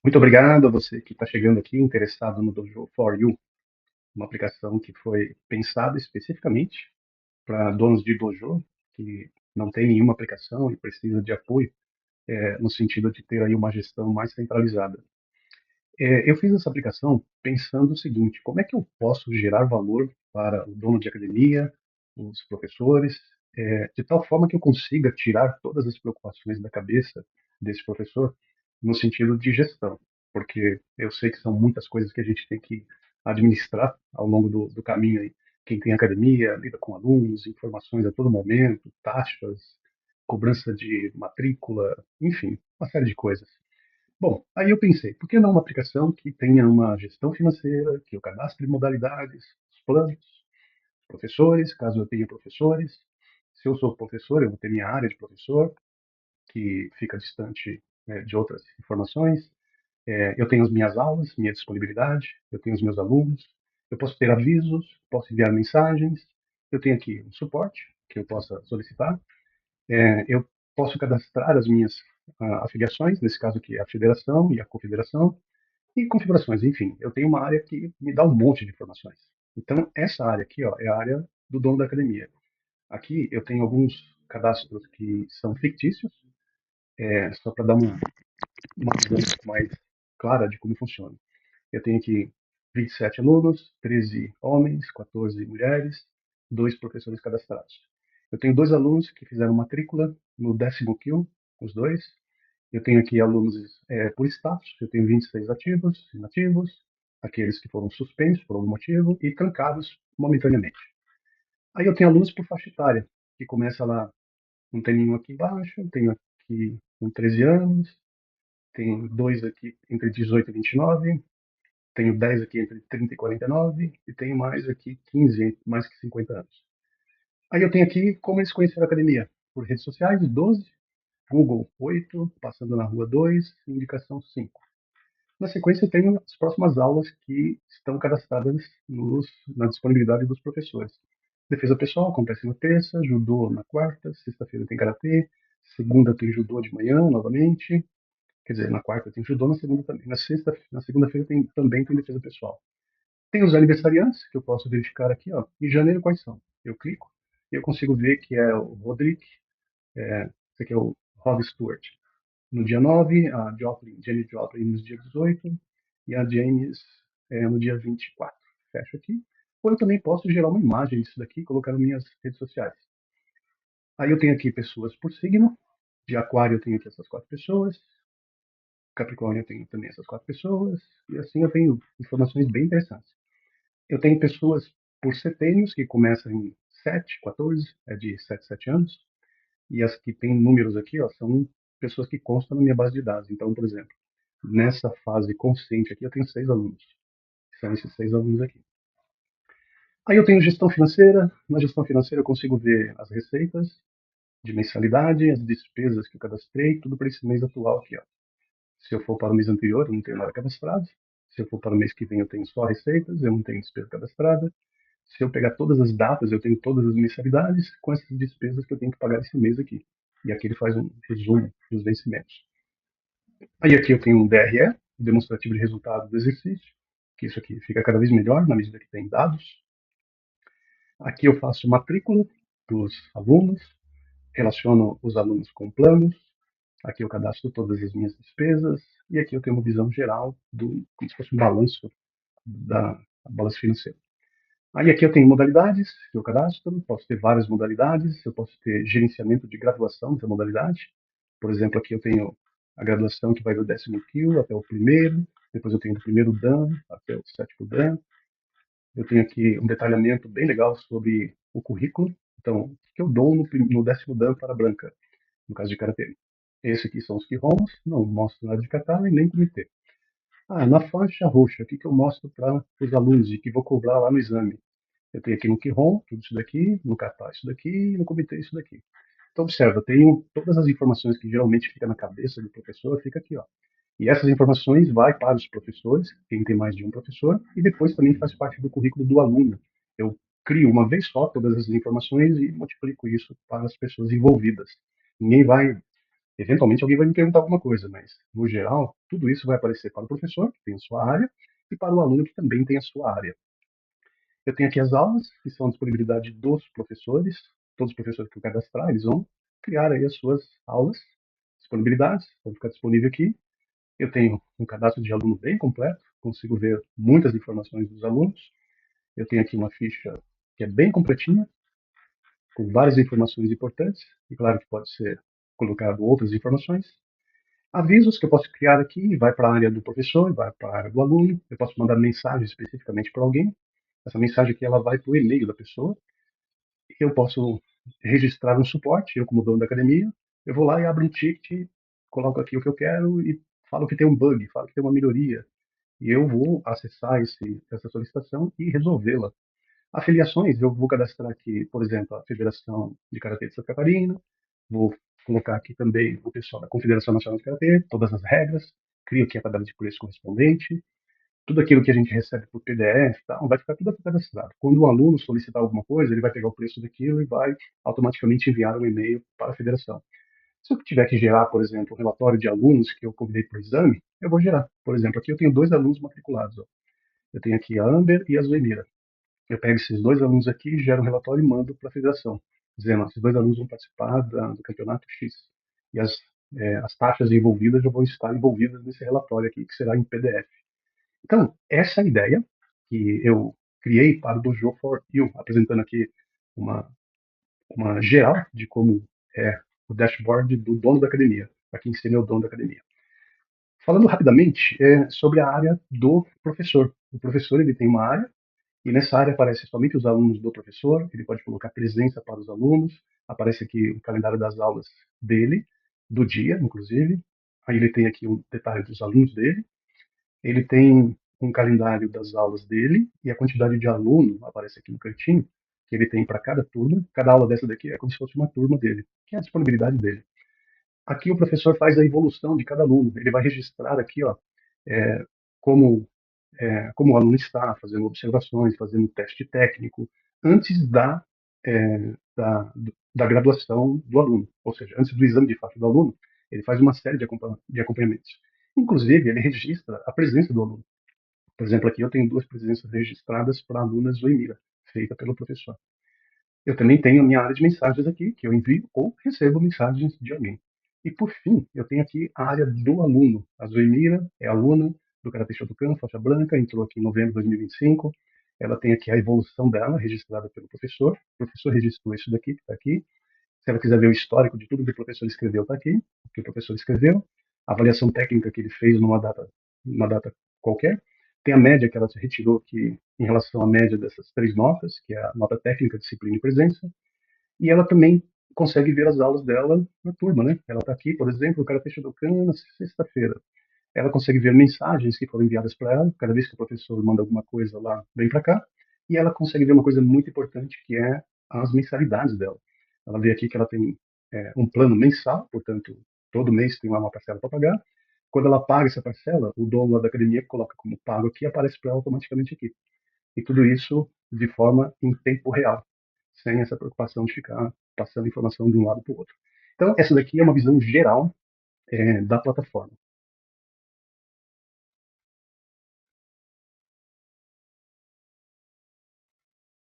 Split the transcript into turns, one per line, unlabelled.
Muito obrigado a você que está chegando aqui interessado no Dojo for You, uma aplicação que foi pensada especificamente para donos de dojo que não tem nenhuma aplicação e precisa de apoio, no sentido de ter aí uma gestão mais centralizada. Eu fiz essa aplicação pensando o seguinte: como é que eu posso gerar valor para o dono de academia, os professores, de tal forma que eu consiga tirar todas as preocupações da cabeça desse professor no sentido de gestão, porque eu sei que são muitas coisas que a gente tem que administrar ao longo do caminho aí. Quem tem academia lida com alunos, informações a todo momento, taxas, cobrança de matrícula, enfim, uma série de coisas. Bom, aí eu pensei, por que não uma aplicação que tenha uma gestão financeira, que eu cadastre modalidades, os planos, professores, caso eu tenha professores. Se eu sou professor, eu vou ter minha área de professor, que fica distante, de outras informações. Eu tenho as minhas aulas, minha disponibilidade, eu tenho os meus alunos, eu posso ter avisos, posso enviar mensagens, eu tenho aqui um suporte que eu possa solicitar, eu posso cadastrar as minhas afiliações, nesse caso aqui é a federação e a confederação, e configurações, enfim, eu tenho uma área que me dá um monte de informações. Então, essa área aqui, ó, é a área do dono da academia. Aqui eu tenho alguns cadastros que são fictícios, só para dar uma visão mais clara de como funciona. Eu tenho aqui 27 alunos, 13 homens, 14 mulheres, dois professores cadastrados. Eu tenho dois alunos que fizeram matrícula no 10º Q, os dois. Eu tenho aqui alunos por status, eu tenho 26 ativos, inativos, aqueles que foram suspensos por algum motivo e trancados momentaneamente. Aí eu tenho alunos por faixa etária, que começa lá, não tem nenhum aqui embaixo, tenho aqui com 13 anos, tenho dois aqui entre 18 e 29, tenho 10 aqui entre 30 e 49 e tenho mais aqui 15, mais que 50 anos. Aí eu tenho aqui como eles conheceram a academia, por redes sociais, 12, Google 8, passando na rua 2, indicação 5. Na sequência, eu tenho as próximas aulas que estão cadastradas na disponibilidade dos professores. Defesa pessoal acontece na terça, judô na quarta, sexta-feira tem karatê, segunda tem judô de manhã novamente, quer dizer, na quarta tem judô, na segunda também. Na segunda-feira também tem defesa pessoal. Tem os aniversariantes, que eu posso verificar aqui, ó. Em janeiro, quais são? Eu clico e eu consigo ver que é o Roderick, esse aqui é o Rod Stewart. No dia 9, a Jenny Joplin no dia 18 e a James no dia 24. Fecho aqui. Ou eu também posso gerar uma imagem disso daqui e colocar nas minhas redes sociais. Aí eu tenho aqui pessoas por signo. De Aquário eu tenho aqui essas quatro pessoas. Capricórnio eu tenho também essas quatro pessoas. E assim eu tenho informações bem interessantes. Eu tenho pessoas por setênios, que começam em 7, 14, é de 7 7 anos. E as que têm números aqui, ó, são pessoas que constam na minha base de dados. Então, por exemplo, nessa fase consciente aqui, eu tenho 6 alunos. São esses 6 alunos aqui. Aí eu tenho gestão financeira. Na gestão financeira eu consigo ver as receitas de mensalidade, as despesas que eu cadastrei, tudo para esse mês atual aqui, ó. Se eu for para o mês anterior, eu não tenho nada cadastrado. Se eu for para o mês que vem, eu tenho só receitas, eu não tenho despesa cadastrada. Se eu pegar todas as datas, eu tenho todas as mensalidades com essas despesas que eu tenho que pagar esse mês aqui. E aqui ele faz um resumo dos vencimentos. Aí aqui eu tenho um DRE, demonstrativo de resultado do exercício, que isso aqui fica cada vez melhor na medida que tem dados. Aqui eu faço matrícula dos alunos, relaciono os alunos com planos, aqui eu cadastro todas as minhas despesas, e aqui eu tenho uma visão geral como se fosse um balanço da balanço financeiro. Aí aqui eu tenho modalidades que eu cadastro, posso ter várias modalidades, eu posso ter gerenciamento de graduação dessa modalidade. Por exemplo, aqui eu tenho a graduação que vai do 10º Q até o primeiro, depois eu tenho do primeiro Dan até o 7º Dan. Eu tenho aqui um detalhamento bem legal sobre o currículo. Então, o que eu dou no 10º Dan para a branca, no caso de Karatê. Esse aqui são os Kihons, não mostro nada de kata e nem comitê. Na faixa roxa, o que eu mostro para os alunos e que vou cobrar lá no exame? Eu tenho aqui no Kihon, tudo isso daqui, no kata isso daqui, e no comitê isso daqui. Então, observa, eu tenho todas as informações que geralmente fica na cabeça do professor, fica aqui, ó. E essas informações vai para os professores, quem tem mais de um professor, e depois também faz parte do currículo do aluno. Eu crio uma vez só todas as informações e multiplico isso para as pessoas envolvidas. Ninguém vai Eventualmente alguém vai me perguntar alguma coisa, mas, no geral, tudo isso vai aparecer para o professor, que tem a sua área, e para o aluno, que também tem a sua área. Eu tenho aqui as aulas, que são a disponibilidade dos professores. Todos os professores que eu cadastrar, eles vão criar aí as suas aulas, disponibilidades, vão ficar disponível aqui. Eu tenho um cadastro de aluno bem completo, consigo ver muitas informações dos alunos. Eu tenho aqui uma ficha que é bem completinha, com várias informações importantes, e claro que pode ser colocado outras informações. Avisos que eu posso criar aqui, vai para a área do professor, vai para a área do aluno, eu posso mandar mensagem especificamente para alguém. Essa mensagem aqui ela vai para o e-mail da pessoa. Eu posso registrar um suporte, eu como dono da academia, eu vou lá e abro um ticket, coloco aqui o que eu quero e falo que tem um bug, falo que tem uma melhoria. E eu vou acessar essa solicitação e resolvê-la. Afiliações, eu vou cadastrar aqui, por exemplo, a Federação de Karatê de Santa Catarina, vou colocar aqui também o pessoal da Confederação Nacional de Karatê, todas as regras, crio aqui a tabela de preço correspondente, tudo aquilo que a gente recebe por PDF, tal, vai ficar tudo aqui cadastrado. Quando o aluno solicitar alguma coisa, ele vai pegar o preço daquilo e vai automaticamente enviar um e-mail para a federação. Se eu tiver que gerar, por exemplo, um relatório de alunos que eu convidei para o exame, eu vou gerar. Por exemplo, aqui eu tenho 2 alunos matriculados. Ó. Eu tenho aqui a Amber e a Zoemira. Eu pego esses 2 alunos aqui, gero um relatório e mando para a federação, dizendo, ó, esses 2 alunos vão participar do campeonato X. E as taxas envolvidas já vão estar envolvidas nesse relatório aqui, que será em PDF. Então, essa é a ideia que eu criei para o Dojo for You, apresentando aqui uma, uma geral de como é o dashboard do dono da academia, para quem seria o dono da academia. Falando rapidamente sobre a área do professor. O professor ele tem uma área e nessa área aparece somente os alunos do professor, ele pode colocar presença para os alunos, aparece aqui o calendário das aulas dele, do dia, inclusive. Aí ele tem aqui um detalhe dos alunos dele, ele tem um calendário das aulas dele e a quantidade de aluno aparece aqui no cantinho, que ele tem para cada turma. Cada aula dessa daqui é como se fosse uma turma dele, que é a disponibilidade dele. Aqui o professor faz a evolução de cada aluno. Ele vai registrar aqui, ó, é, como, como o aluno está, fazendo observações, fazendo teste técnico, antes da graduação do aluno. Ou seja, antes do exame de fato do aluno, ele faz uma série de acompanhamentos. Inclusive, ele registra a presença do aluno. Por exemplo, aqui eu tenho 2 presenças registradas para a aluna Zoemira, feita pelo professor. Eu também tenho a minha área de mensagens aqui, que eu envio ou recebo mensagens de alguém. E por fim, eu tenho aqui a área do aluno. A Zoemira é aluna do Karatê Shotokan, faixa branca, entrou aqui em novembro de 2025. Ela tem aqui a evolução dela, registrada pelo professor. O professor registrou isso daqui, que está aqui. Se ela quiser ver o histórico de tudo que o professor escreveu, está aqui, o que o professor escreveu, a avaliação técnica que ele fez numa data qualquer, tem a média que ela se retirou aqui em relação à média dessas 3 notas, que é a nota técnica, disciplina e presença, e ela também consegue ver as aulas dela na turma, né? Ela está aqui, por exemplo, o Karatê Shotokan na sexta-feira. Ela consegue ver mensagens que foram enviadas para ela, cada vez que o professor manda alguma coisa lá, vem para cá, e ela consegue ver uma coisa muito importante, que é as mensalidades dela. Ela vê aqui que ela tem um plano mensal, portanto, todo mês tem lá uma parcela para pagar. Quando ela paga essa parcela, o dono da academia coloca como pago aqui e aparece para ela automaticamente aqui. E tudo isso de forma em tempo real, sem essa preocupação de ficar passando informação de um lado para o outro. Então, essa daqui é uma visão geral da plataforma.